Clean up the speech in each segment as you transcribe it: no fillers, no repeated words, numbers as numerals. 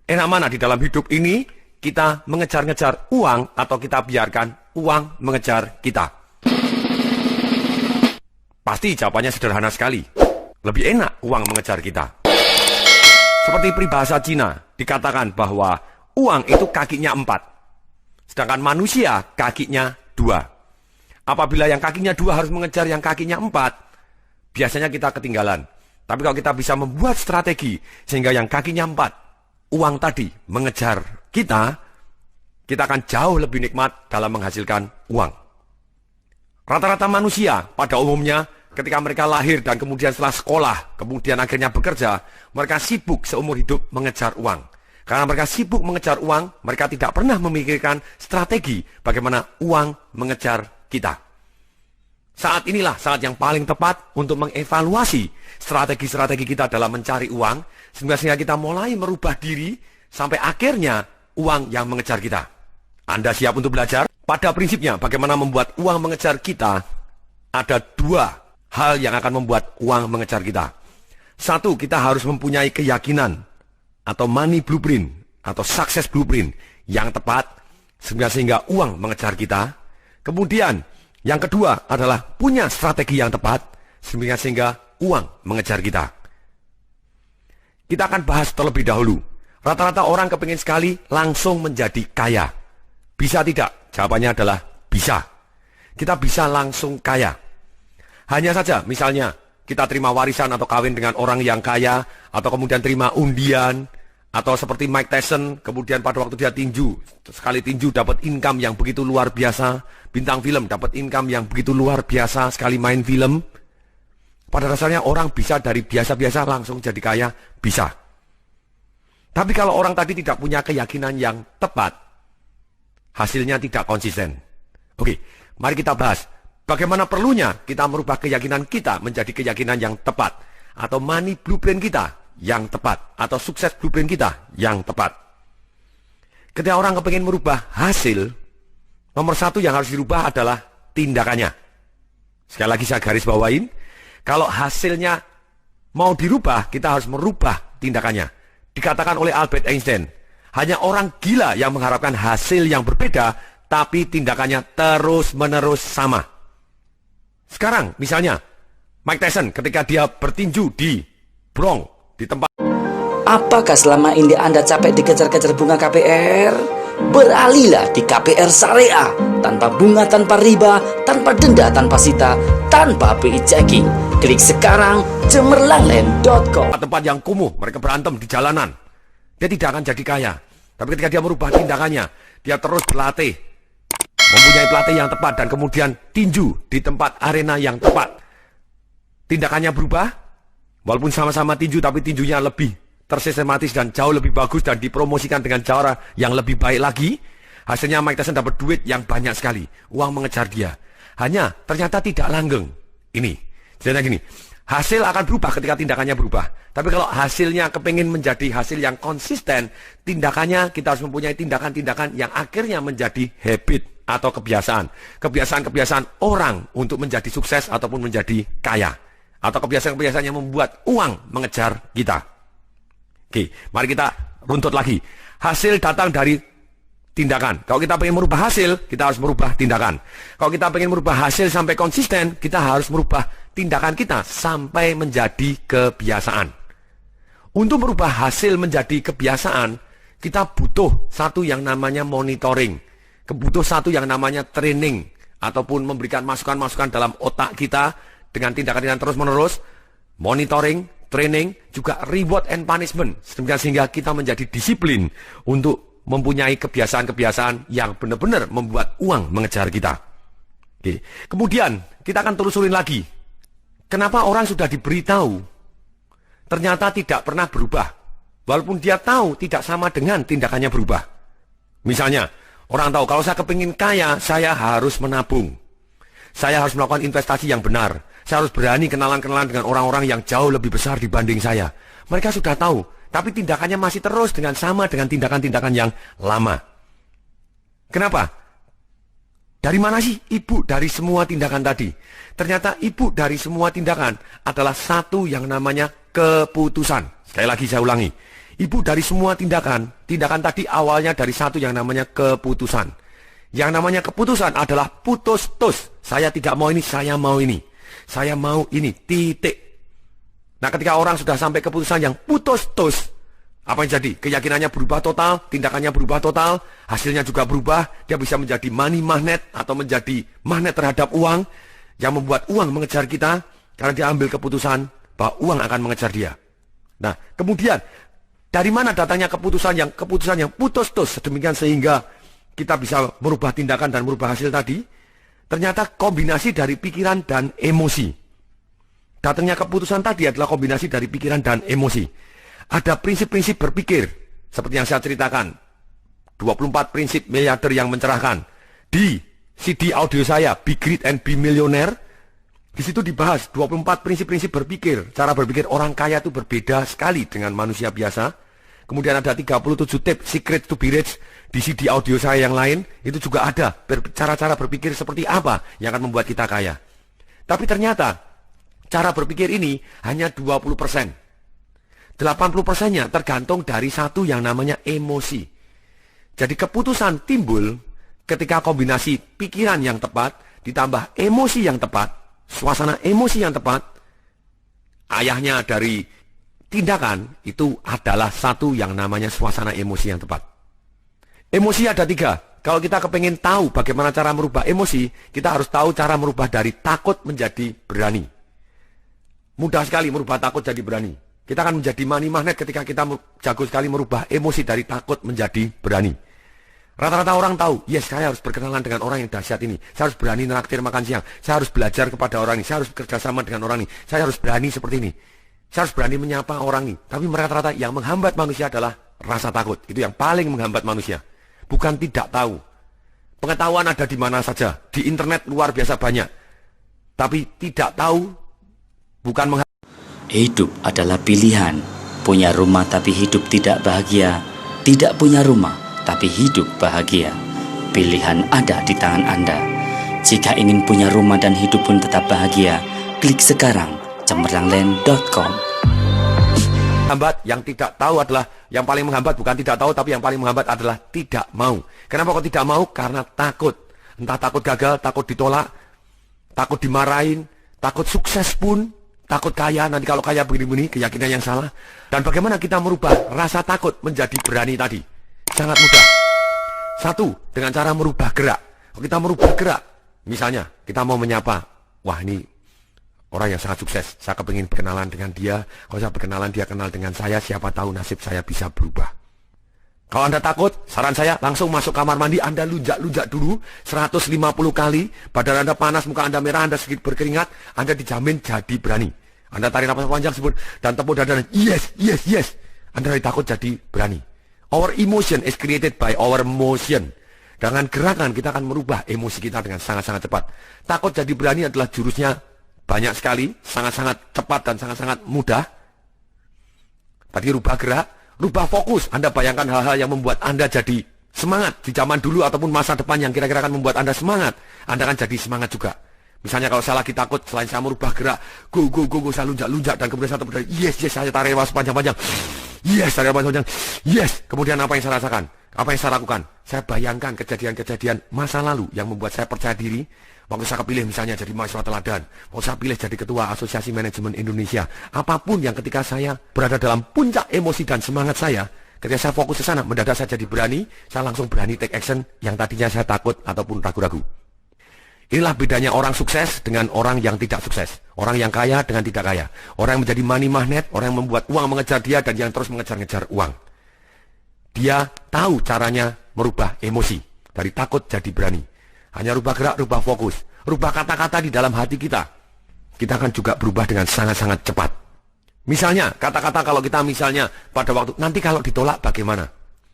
Enak mana di dalam hidup ini kita mengejar-ngejar uang atau kita biarkan uang mengejar kita? Pasti jawabannya sederhana sekali. Lebih enak uang mengejar kita. Seperti peribahasa Cina dikatakan bahwa uang itu kakinya 4. Sedangkan manusia kakinya 2. Apabila yang kakinya 2 harus mengejar yang kakinya 4, biasanya kita ketinggalan. Tapi kalau kita bisa membuat strategi sehingga yang kakinya 4, uang tadi mengejar kita akan jauh lebih nikmat dalam menghasilkan uang. Rata-rata manusia pada umumnya ketika mereka lahir dan kemudian setelah sekolah, kemudian akhirnya bekerja, mereka sibuk seumur hidup mengejar uang. Karena mereka sibuk mengejar uang, mereka tidak pernah memikirkan strategi bagaimana uang mengejar kita. Saat inilah saat yang paling tepat untuk mengevaluasi strategi-strategi kita dalam mencari uang, sehingga kita mulai merubah diri sampai akhirnya uang yang mengejar kita. Anda siap untuk belajar? Pada prinsipnya, bagaimana membuat uang mengejar kita, ada 2 hal yang akan membuat uang mengejar kita. 1, kita harus mempunyai keyakinan atau money blueprint atau success blueprint yang tepat sehingga uang mengejar kita. Kemudian yang kedua adalah punya strategi yang tepat sehingga uang mengejar kita. Kita akan bahas terlebih dahulu. Rata-rata orang kepingin sekali langsung menjadi kaya. Bisa tidak? Jawabannya adalah bisa. Kita bisa langsung kaya. Hanya saja misalnya kita terima warisan atau kawin dengan orang yang kaya, atau kemudian terima undian, atau seperti Mike Tyson, kemudian pada waktu dia tinju, sekali tinju dapat income yang begitu luar biasa, bintang film dapat income yang begitu luar biasa, sekali main film. Pada dasarnya orang bisa dari biasa-biasa langsung jadi kaya, bisa. Tapi kalau orang tadi tidak punya keyakinan yang tepat, hasilnya tidak konsisten. Oke, mari kita bahas bagaimana perlunya kita merubah keyakinan kita menjadi keyakinan yang tepat, atau money blueprint kita yang tepat, atau sukses blueprint kita yang tepat. Ketika orang kepingin merubah hasil, nomor 1 yang harus dirubah adalah tindakannya. Sekali lagi saya garis bawain, kalau hasilnya mau dirubah, kita harus merubah tindakannya. Dikatakan oleh Albert Einstein, hanya orang gila yang mengharapkan hasil yang berbeda, tapi tindakannya terus-menerus sama. Sekarang, misalnya, Mike Tyson ketika dia bertinju di Bronx, di tempat... Apakah selama ini Anda capek dikejar-kejar bunga KPR? Beralihlah di KPR Syariah. Tanpa bunga, tanpa riba, tanpa denda, tanpa sita, tanpa BI checking. Klik sekarang cemerlangland.com. Tempat yang kumuh, mereka berantem di jalanan. Dia tidak akan jadi kaya. Tapi ketika dia merubah tindakannya, dia terus berlatih, mempunyai pelatih yang tepat, dan kemudian tinju di tempat arena yang tepat. Tindakannya berubah, walaupun sama-sama tinju, tapi tinjunya lebih tersistematis dan jauh lebih bagus dan dipromosikan dengan cara yang lebih baik lagi. Hasilnya Mike Tyson dapat duit yang banyak sekali. Uang mengejar dia. Hanya ternyata tidak langgeng. Ini, jadi gini, hasil akan berubah ketika tindakannya berubah. Tapi kalau hasilnya kepingin menjadi hasil yang konsisten, tindakannya kita harus mempunyai tindakan-tindakan yang akhirnya menjadi habit atau kebiasaan. Kebiasaan-kebiasaan orang untuk menjadi sukses ataupun menjadi kaya. Atau kebiasaan-kebiasaan yang membuat uang mengejar kita. Oke, mari kita runtut lagi. Hasil datang dari tindakan. Kalau kita ingin merubah hasil, kita harus merubah tindakan. Kalau kita ingin merubah hasil sampai konsisten, kita harus merubah tindakan kita sampai menjadi kebiasaan. Untuk merubah hasil menjadi kebiasaan, kita butuh satu yang namanya monitoring. Butuh satu yang namanya training. Ataupun memberikan masukan-masukan dalam otak kita dengan tindakan-tindakan terus-menerus. Monitoring, training, juga reward and punishment. Sehingga kita menjadi disiplin untuk mempunyai kebiasaan-kebiasaan yang benar-benar membuat uang mengejar kita. Oke. Kemudian kita akan telusurin lagi. Kenapa orang sudah diberitahu ternyata tidak pernah berubah, walaupun dia tahu tidak sama dengan tindakannya berubah. Misalnya, orang tahu kalau saya kepingin kaya, saya harus menabung. Saya harus melakukan investasi yang benar. Saya harus berani kenalan-kenalan dengan orang-orang yang jauh lebih besar dibanding saya. Mereka sudah tahu, tapi tindakannya masih terus sama dengan tindakan-tindakan yang lama. Kenapa? Dari mana sih ibu dari semua tindakan tadi? Ternyata ibu dari semua tindakan adalah satu yang namanya keputusan. Sekali lagi saya ulangi. Ibu dari semua tindakan tadi awalnya dari satu yang namanya keputusan. Yang namanya keputusan adalah putus-tus. Saya tidak mau ini, saya mau ini. Saya mau ini, titik. Nah, ketika orang sudah sampai keputusan yang putus-tus, apa yang jadi? Keyakinannya berubah total, tindakannya berubah total, hasilnya juga berubah. Dia bisa menjadi money magnet atau menjadi magnet terhadap uang yang membuat uang mengejar kita karena dia ambil keputusan bahwa uang akan mengejar dia. Nah, kemudian dari mana datangnya keputusan yang putus-tus sedemikian sehingga kita bisa merubah tindakan dan merubah hasil tadi? Ternyata kombinasi dari pikiran dan emosi. Datangnya keputusan tadi adalah kombinasi dari pikiran dan emosi. Ada prinsip-prinsip berpikir seperti yang saya ceritakan. 24 prinsip miliarder yang mencerahkan. Di CD audio saya Be Great and Be Millionaire, di situ dibahas 24 prinsip-prinsip berpikir. Cara berpikir orang kaya itu berbeda sekali dengan manusia biasa. Kemudian ada 37 tips Secret to be Rich di CD audio saya yang lain. Itu juga ada cara-cara berpikir seperti apa yang akan membuat kita kaya. Tapi ternyata cara berpikir ini hanya 20%. 80%-nya tergantung dari satu yang namanya emosi. Jadi keputusan timbul ketika kombinasi pikiran yang tepat ditambah emosi yang tepat, suasana emosi yang tepat. Ayahnya dari tindakan itu adalah satu yang namanya suasana emosi yang tepat. Emosi ada 3. Kalau kita kepengen tahu bagaimana cara merubah emosi, kita harus tahu cara merubah dari takut menjadi berani. Mudah sekali merubah takut jadi berani. Kita akan menjadi money magnet ketika kita jago sekali merubah emosi dari takut menjadi berani. Rata-rata orang tahu, yes, saya harus berkenalan dengan orang yang dahsyat ini. Saya harus berani naktir makan siang. Saya harus belajar kepada orang ini. Saya harus bekerjasama dengan orang ini. Saya harus berani seperti ini. Saya harus berani menyapa orang ini. Tapi rata-rata yang menghambat manusia adalah rasa takut. Itu yang paling menghambat manusia. Bukan tidak tahu. Pengetahuan ada di mana saja. Di internet luar biasa banyak. Tapi tidak tahu bukan menghambat. Hidup adalah pilihan. Punya rumah tapi hidup tidak bahagia. Tidak punya rumah tapi hidup bahagia. Pilihan ada di tangan Anda. Jika ingin punya rumah dan hidup pun tetap bahagia, klik sekarang cemerlangland.com. Menghambat yang tidak tahu adalah yang paling menghambat, bukan tidak tahu, tapi yang paling menghambat adalah tidak mau. Kenapa kok tidak mau? Karena takut. Entah takut gagal, takut ditolak, takut dimarahin, takut sukses pun, takut kaya. Nanti kalau kaya begini-begini, keyakinan yang salah. Dan bagaimana kita merubah rasa takut menjadi berani tadi? Sangat mudah. Satu, dengan cara merubah gerak. Kalau kita merubah gerak, misalnya kita mau menyapa, wah ini orang yang sangat sukses, saya kepingin berkenalan dengan dia. Kalau saya berkenalan, dia kenal dengan saya, siapa tahu nasib saya bisa berubah. Kalau Anda takut, saran saya langsung masuk kamar mandi, Anda lunjak-lunjak dulu 150 kali, badan Anda panas, muka Anda merah, Anda sedikit berkeringat, Anda dijamin jadi berani. Anda tarik nafas panjang sebut dan tepuk dada, yes, yes, yes. Anda dari takut jadi berani. Our emotion is created by our motion. Dengan gerakan kita akan merubah emosi kita dengan sangat-sangat cepat. Takut jadi berani adalah jurusnya banyak sekali, sangat-sangat cepat dan sangat-sangat mudah. Tadi rubah gerak, rubah fokus. Anda bayangkan hal-hal yang membuat Anda jadi semangat di zaman dulu ataupun masa depan yang kira-kira akan membuat Anda semangat. Anda akan jadi semangat juga. Misalnya kalau saya lagi takut, selain saya merubah gerak, go, saya lunjak-lunjak dan kemudian saya tepuk, yes, saya tarik nafas panjang-panjang. Yes, tarik nafas panjang. Yes, kemudian apa yang saya rasakan? Apa yang saya lakukan? Saya bayangkan kejadian-kejadian masa lalu yang membuat saya percaya diri. Waktu saya kepilih misalnya jadi mahasiswa teladan, waktu saya pilih jadi ketua Asosiasi Manajemen Indonesia, apapun yang ketika saya berada dalam puncak emosi dan semangat saya, ketika saya fokus ke sana, mendadak saya jadi berani, saya langsung berani take action yang tadinya saya takut ataupun ragu-ragu. Inilah bedanya orang sukses dengan orang yang tidak sukses. Orang yang kaya dengan tidak kaya. Orang yang menjadi money magnet, orang yang membuat uang mengejar dia dan yang terus mengejar-ngejar uang. Dia tahu caranya merubah emosi. Dari takut jadi berani. Hanya rubah gerak, rubah fokus. Rubah kata-kata di dalam hati kita. Kita akan juga berubah dengan sangat-sangat cepat. Misalnya, kata-kata kalau kita misalnya pada waktu, nanti kalau ditolak bagaimana?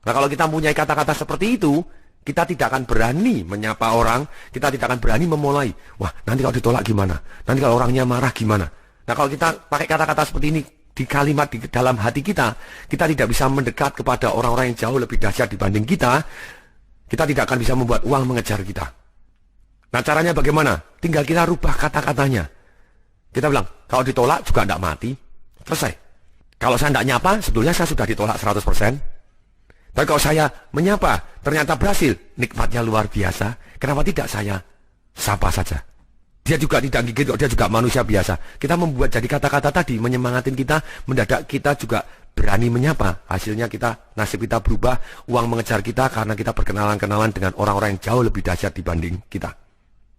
Nah kalau kita mempunyai kata-kata seperti itu, kita tidak akan berani menyapa orang, kita tidak akan berani memulai. Wah, nanti kalau ditolak gimana? Nanti kalau orangnya marah gimana? Nah, kalau kita pakai kata-kata seperti ini di kalimat di dalam hati kita tidak bisa mendekat kepada orang-orang yang jauh lebih dahsyat dibanding kita. Kita tidak akan bisa membuat uang mengejar kita. Nah, caranya bagaimana? Tinggal kita rubah kata-katanya. Kita bilang, kalau ditolak juga tidak mati. Selesai. Kalau saya tidak nyapa, sebetulnya saya sudah ditolak 100%. Tapi kalau saya menyapa, ternyata berhasil, nikmatnya luar biasa. Kenapa tidak saya sapa saja? Dia juga tidak gigit kok, dia juga manusia biasa. Kita membuat jadi kata-kata tadi, menyemangatin kita, mendadak kita juga berani menyapa. Hasilnya kita, nasib kita berubah, uang mengejar kita karena kita berkenalan-kenalan dengan orang-orang yang jauh lebih dahsyat dibanding kita.